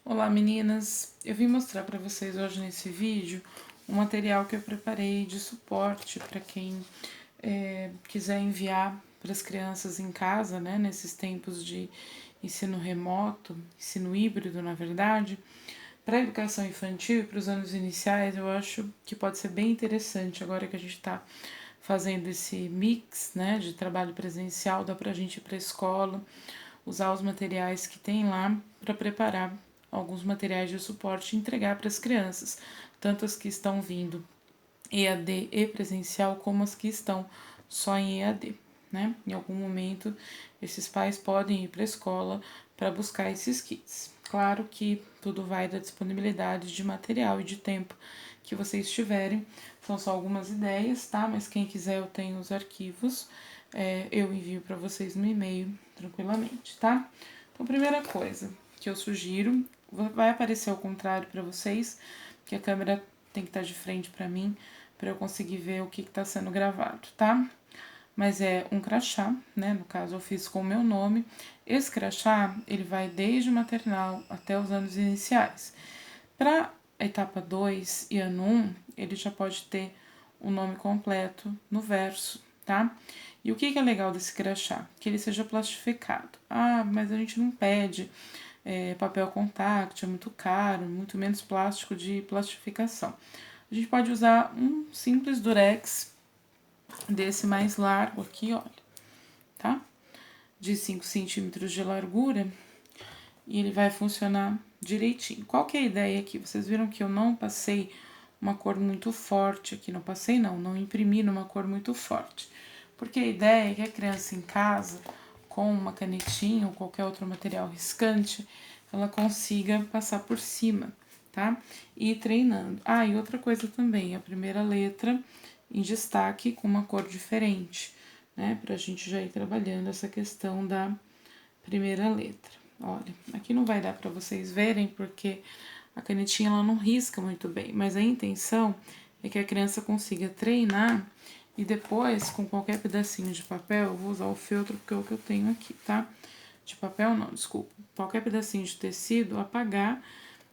Olá meninas, eu vim mostrar para vocês hoje nesse vídeo um material que eu preparei de suporte para quem quiser enviar para as crianças em casa, né, nesses tempos de ensino remoto, ensino híbrido na verdade. Para a educação infantil e para os anos iniciais, eu acho que pode ser bem interessante agora que a gente está fazendo esse mix, né, de trabalho presencial, dá para a gente ir para a escola, usar os materiais que tem lá para preparar alguns materiais de suporte e entregar para as crianças, tanto as que estão vindo EAD e presencial, como as que estão só em EAD, né? Em algum momento, esses pais podem ir para a escola para buscar esses kits. Claro que tudo vai da disponibilidade de material e de tempo que vocês tiverem. São só algumas ideias, tá? Mas quem quiser, eu tenho os arquivos. Eu envio para vocês no e-mail tranquilamente, tá? Então, primeira coisa que eu sugiro, vai aparecer ao contrário para vocês, que a câmera tem que estar de frente para mim, para eu conseguir ver o que está sendo gravado, tá? Mas é um crachá, né? No caso, eu fiz com o meu nome. Esse crachá, ele vai desde o maternal até os anos iniciais. Para a etapa 2 e ano 1, ele já pode ter o nome completo no verso, tá? E o que é legal desse crachá? Que ele seja plastificado. Ah, mas a gente não pede papel contact, é muito caro, muito menos plástico de plastificação. A gente pode usar um simples durex desse mais largo aqui, olha, tá? De 5 centímetros de largura, e ele vai funcionar direitinho. Qual que é a ideia aqui? Vocês viram que eu não passei uma cor muito forte aqui, não passei não imprimi numa cor muito forte. Porque a ideia é que a criança em casa, com uma canetinha ou qualquer outro material riscante, ela consiga passar por cima, tá? E ir treinando. Ah, e outra coisa também, a primeira letra em destaque com uma cor diferente, né? Pra gente já ir trabalhando essa questão da primeira letra. Olha, aqui não vai dar para vocês verem porque a canetinha ela não risca muito bem, mas a intenção é que a criança consiga treinar e depois, com qualquer pedacinho de papel, eu vou usar o feltro porque é o que eu tenho aqui, tá? De papel não, desculpa. Qualquer pedacinho de tecido, apagar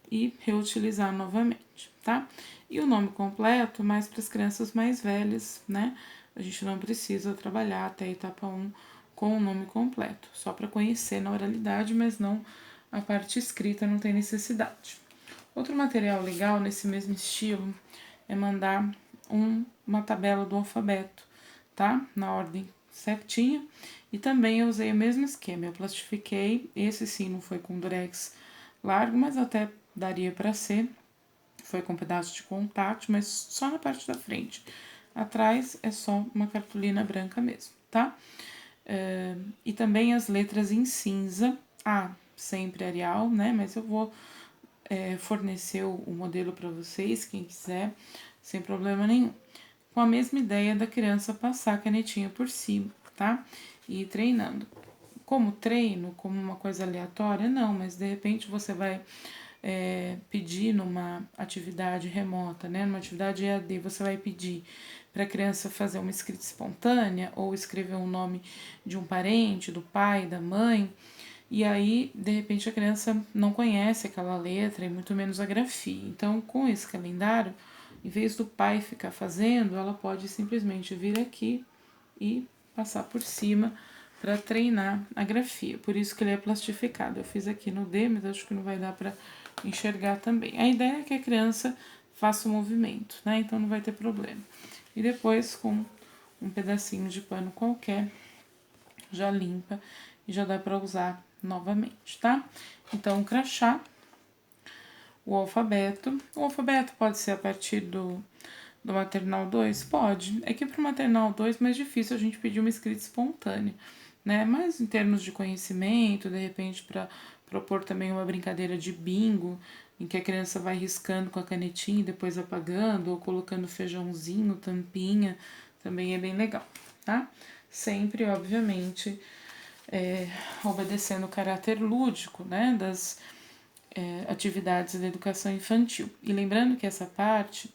e reutilizar novamente, tá? E o nome completo, mais para as crianças mais velhas, né? A gente não precisa trabalhar até a etapa 1 com o nome completo, só para conhecer na oralidade, mas não a parte escrita, não tem necessidade. Outro material legal nesse mesmo estilo é mandar uma tabela do alfabeto, tá? Na ordem certinha. E também eu usei o mesmo esquema, eu plastifiquei, esse sim não foi com durex largo, mas até daria para ser. Foi com pedaço de contato, mas só na parte da frente. Atrás é só uma cartolina branca mesmo, tá? E também as letras em cinza. Ah, sempre Arial, né? Mas eu vou fornecer o modelo para vocês, quem quiser, sem problema nenhum. Com a mesma ideia da criança passar a canetinha por cima, tá? E ir treinando. Como treino, como uma coisa aleatória, não, mas de repente você vai pedir numa atividade remota, né? Numa atividade EAD, você vai pedir para a criança fazer uma escrita espontânea ou escrever o nome de um parente, do pai, da mãe, e aí, de repente, a criança não conhece aquela letra e muito menos a grafia. Então, com esse calendário, em vez do pai ficar fazendo, ela pode simplesmente vir aqui e passar por cima para treinar a grafia. Por isso que ele é plastificado. Eu fiz aqui no D, mas acho que não vai dar para enxergar também. A ideia é que a criança faça o movimento, né? Então não vai ter problema. E depois, com um pedacinho de pano qualquer, já limpa e já dá para usar novamente, tá? Então, o crachá, o alfabeto. O alfabeto pode ser a partir do maternal 2? Pode. É que para o maternal 2 é mais difícil a gente pedir uma escrita espontânea, né? Mas em termos de conhecimento, de repente para propor também uma brincadeira de bingo, em que a criança vai riscando com a canetinha e depois apagando, ou colocando feijãozinho, tampinha, também é bem legal, tá? Sempre, obviamente, obedecendo o caráter lúdico, né, das atividades da educação infantil. E lembrando que essa parte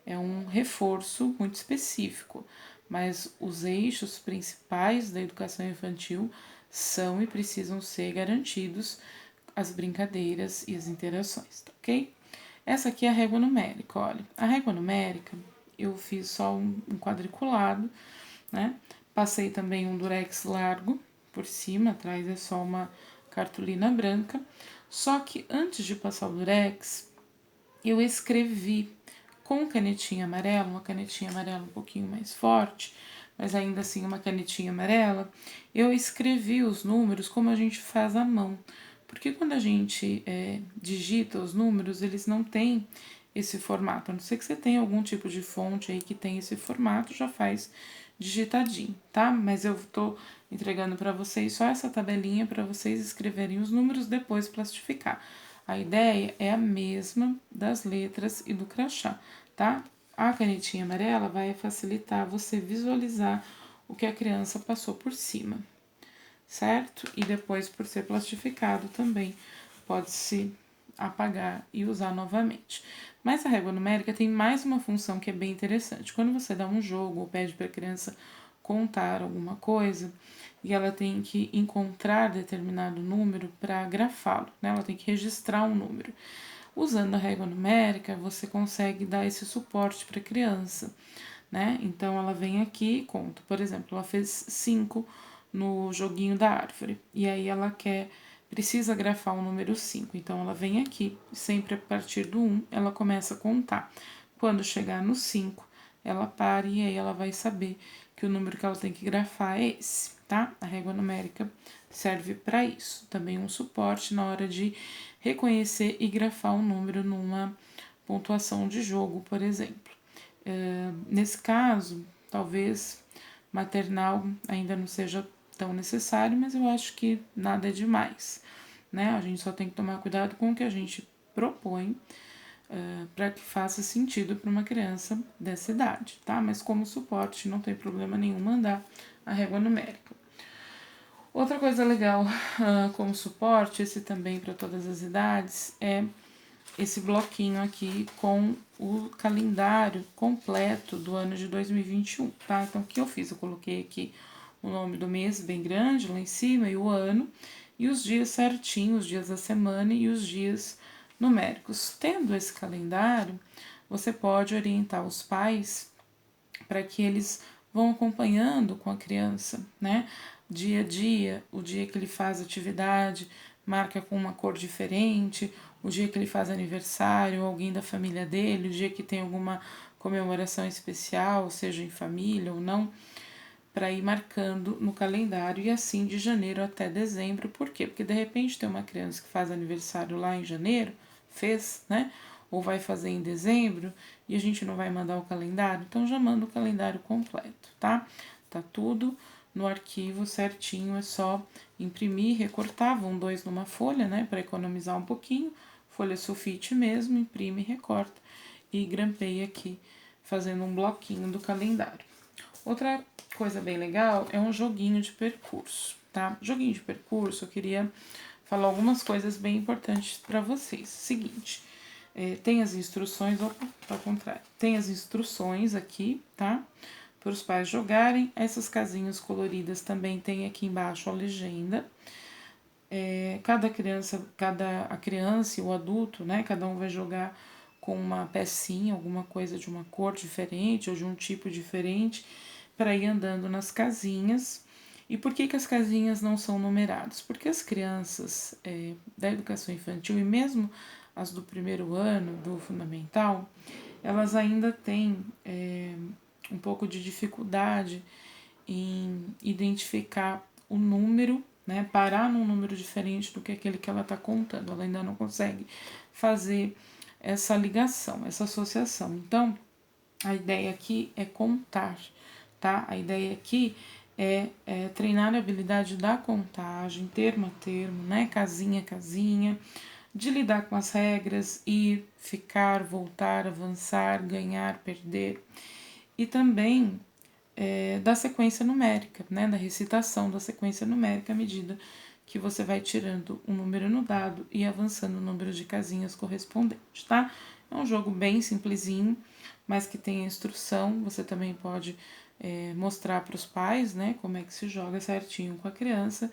é um reforço muito específico, mas os eixos principais da educação infantil são e precisam ser garantidos as brincadeiras e as interações, tá ok? Essa aqui é a régua numérica, olha. A régua numérica, eu fiz só um quadriculado, né? Passei também um durex largo por cima, atrás é só uma cartolina branca. Só que antes de passar o durex, eu escrevi com canetinha amarela, uma canetinha amarela um pouquinho mais forte, mas ainda assim uma canetinha amarela, eu escrevi os números como a gente faz à mão. Porque quando a gente digita os números, eles não têm esse formato. A não ser que você tenha algum tipo de fonte aí que tem esse formato, já faz digitadinho, tá? Mas eu tô entregando para vocês só essa tabelinha para vocês escreverem os números, depois plastificar. A ideia é a mesma das letras e do crachá, tá? A canetinha amarela vai facilitar você visualizar o que a criança passou por cima, certo? E depois, por ser plastificado também, pode-se apagar e usar novamente. Mas a régua numérica tem mais uma função que é bem interessante. Quando você dá um jogo ou pede para a criança contar alguma coisa e ela tem que encontrar determinado número para grafá-lo, né? Ela tem que registrar um número. Usando a régua numérica, você consegue dar esse suporte para a criança, né? Então ela vem aqui e conta, por exemplo, ela fez 5 no joguinho da árvore e aí ela precisa grafar o número 5. Então ela vem aqui, sempre a partir do 1, ela começa a contar. Quando chegar no 5, ela para e aí ela vai saber que o número que ela tem que grafar é esse, tá? A régua numérica serve para isso. Também um suporte na hora de reconhecer e grafar um número numa pontuação de jogo, por exemplo. Nesse caso, talvez maternal ainda não seja tão necessário, mas eu acho que nada é demais, né? A gente só tem que tomar cuidado com o que a gente propõe para que faça sentido para uma criança dessa idade, tá? Mas como suporte, não tem problema nenhum mandar a régua numérica. Outra coisa legal como suporte, esse também para todas as idades, é esse bloquinho aqui com o calendário completo do ano de 2021, tá? Então, o que eu fiz? Eu coloquei aqui o nome do mês bem grande lá em cima e o ano, e os dias certinhos, os dias da semana e os dias numéricos. Tendo esse calendário, você pode orientar os pais para que eles vão acompanhando com a criança, né? Dia a dia, o dia que ele faz atividade, marca com uma cor diferente, o dia que ele faz aniversário, alguém da família dele, o dia que tem alguma comemoração especial, seja em família ou não, para ir marcando no calendário e assim de janeiro até dezembro. Por quê? Porque de repente tem uma criança que faz aniversário lá em janeiro, fez, né? Ou vai fazer em dezembro e a gente não vai mandar o calendário, então já manda o calendário completo, tá? Tá tudo no arquivo certinho, é só imprimir, recortar, vão 2 numa folha, né, para economizar um pouquinho, folha sulfite mesmo, imprime, recorta e grampeia aqui, fazendo um bloquinho do calendário. Outra coisa bem legal é um joguinho de percurso, tá? Joguinho de percurso, eu queria falar algumas coisas bem importantes para vocês. Seguinte, tem as instruções, opa, ao contrário, tem as instruções aqui, tá? Para os pais jogarem. Essas casinhas coloridas também tem aqui embaixo a legenda. A criança e o adulto, né? Cada um vai jogar com uma pecinha, alguma coisa de uma cor diferente ou de um tipo diferente, para ir andando nas casinhas. E por que as casinhas não são numeradas? Porque as crianças da educação infantil e mesmo as do primeiro ano do fundamental, elas ainda têm um pouco de dificuldade em identificar o número, né, parar num número diferente do que aquele que ela está contando. Ela ainda não consegue fazer essa ligação, essa associação. Então, a ideia aqui é contar, tá? A ideia aqui é treinar a habilidade da contagem, termo a termo, né? Casinha a casinha, de lidar com as regras, ir, ficar, voltar, avançar, ganhar, perder. E também da sequência numérica, né? Da recitação da sequência numérica à medida que você vai tirando um número no dado e avançando o número de casinhas correspondente, tá? É um jogo bem simplesinho, mas que tem a instrução. Você também pode mostrar para os pais, né, como é que se joga certinho com a criança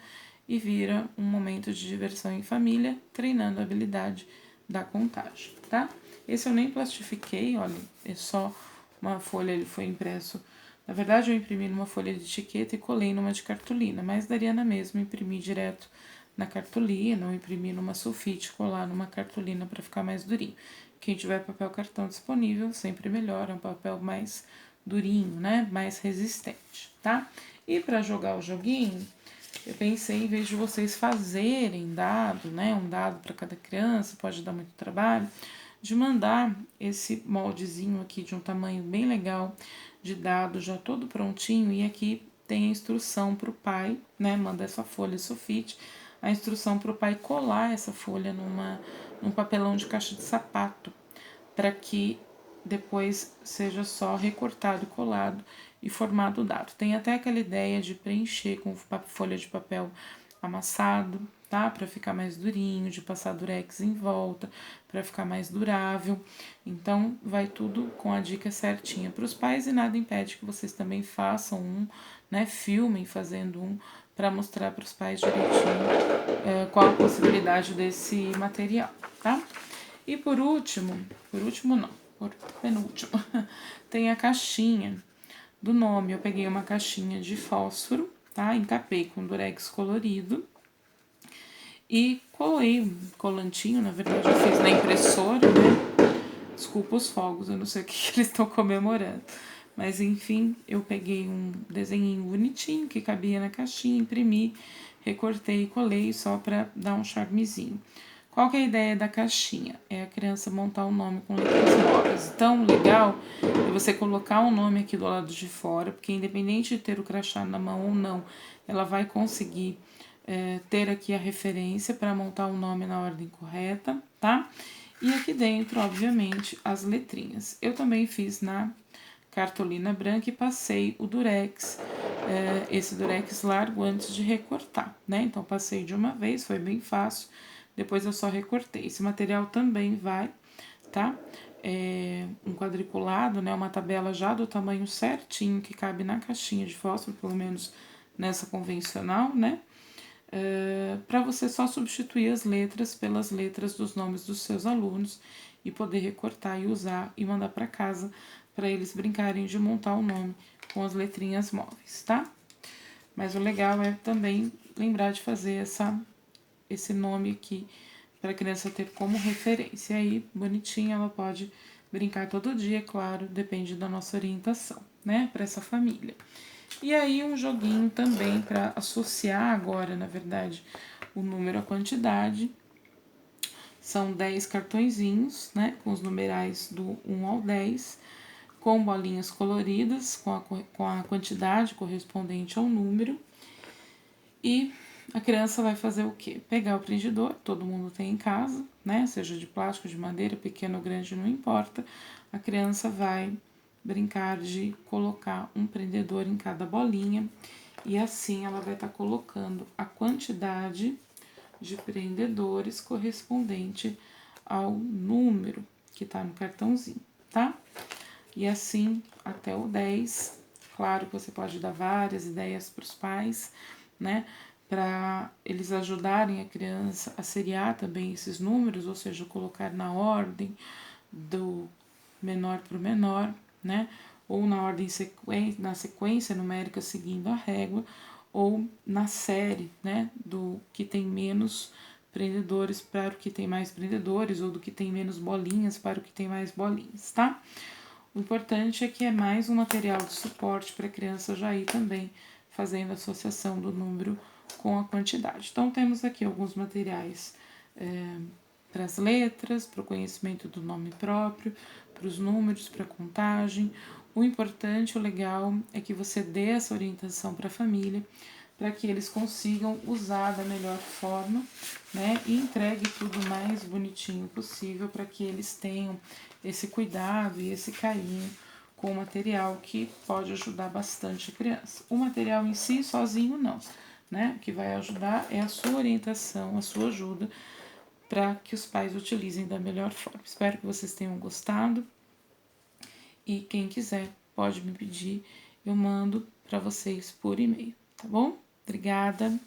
e vira um momento de diversão em família, treinando a habilidade da contagem, tá? Esse eu nem plastifiquei, olha, é só uma folha, ele foi impresso. Na verdade, eu imprimi numa folha de etiqueta e colei numa de cartolina, mas daria na mesma imprimir direto na cartolina ou imprimir numa sulfite, colar numa cartolina para ficar mais durinho. Quem tiver papel cartão disponível, sempre melhor, é um papel mais durinho, né? Mais resistente, tá? E para jogar o joguinho, eu pensei, em vez de vocês fazerem dado, né? Um dado para cada criança, pode dar muito trabalho, de mandar esse moldezinho aqui de um tamanho bem legal de dado já todo prontinho, e aqui tem a instrução para o pai, né? Manda essa folha sulfite, a instrução para o pai colar essa folha num papelão de caixa de sapato, para que depois seja só recortado, colado e formado o dado. Tem até aquela ideia de preencher com folha de papel amassado, tá? Para ficar mais durinho, de passar durex em volta, para ficar mais durável. Então, vai tudo com a dica certinha para os pais e nada impede que vocês também façam um, né? Filmem fazendo um para mostrar para os pais direitinho qual a possibilidade desse material, tá? E por último não, por penúltimo, tem a caixinha do nome. Eu peguei uma caixinha de fósforo, tá? Encapei com durex colorido e colei um colantinho, na verdade eu fiz na impressora, né? Desculpa os fogos, eu não sei o que eles estão comemorando. Mas enfim, eu peguei um desenhinho bonitinho que cabia na caixinha, imprimi, recortei e colei só para dar um charmezinho. Qual que é a ideia da caixinha? É a criança montar o nome com letras móveis. Então, legal é você colocar o nome aqui do lado de fora, porque independente de ter o crachá na mão ou não, ela vai conseguir ter aqui a referência para montar o nome na ordem correta, tá? E aqui dentro, obviamente, as letrinhas. Eu também fiz na cartolina branca e passei o durex, esse durex largo antes de recortar, né? Então, passei de uma vez, foi bem fácil, depois eu só recortei. Esse material também vai, tá? Um quadriculado, né? Uma tabela já do tamanho certinho que cabe na caixinha de fósforo, pelo menos nessa convencional, né? Para você só substituir as letras pelas letras dos nomes dos seus alunos e poder recortar e usar e mandar para casa para eles brincarem de montar o nome com as letrinhas móveis, tá? Mas o legal é também lembrar de fazer esse nome aqui para a criança ter como referência. E aí, bonitinha, ela pode brincar todo dia, claro, depende da nossa orientação, né, para essa família. E aí, um joguinho também para associar agora, na verdade, o número à quantidade. São 10 cartõezinhos, né, com os numerais do 1 ao 10, com bolinhas coloridas, com a quantidade correspondente ao número. E a criança vai fazer o quê? Pegar o prendedor, todo mundo tem em casa, né? Seja de plástico, de madeira, pequeno ou grande, não importa. A criança vai brincar de colocar um prendedor em cada bolinha e assim ela vai estar colocando a quantidade de prendedores correspondente ao número que tá no cartãozinho, tá? E assim até o 10. Claro que você pode dar várias ideias para os pais, né? Para eles ajudarem a criança a seriar também esses números, ou seja, colocar na ordem do menor para o menor, né? Ou na ordem na sequência numérica seguindo a régua, ou na série, né? Do que tem menos prendedores para o que tem mais prendedores, ou do que tem menos bolinhas para o que tem mais bolinhas, tá? O importante é que é mais um material de suporte para a criança já ir também fazendo a associação do número com a quantidade. Então, temos aqui alguns materiais para as letras, para o conhecimento do nome próprio, para os números, para a contagem. O importante, o legal, é que você dê essa orientação para a família, para que eles consigam usar da melhor forma, né? E entregue tudo mais bonitinho possível para que eles tenham esse cuidado e esse carinho com o material que pode ajudar bastante a criança. O material em si, sozinho, não, né? O que vai ajudar é a sua orientação, a sua ajuda para que os pais utilizem da melhor forma. Espero que vocês tenham gostado e quem quiser pode me pedir, eu mando para vocês por e-mail, tá bom? Obrigada.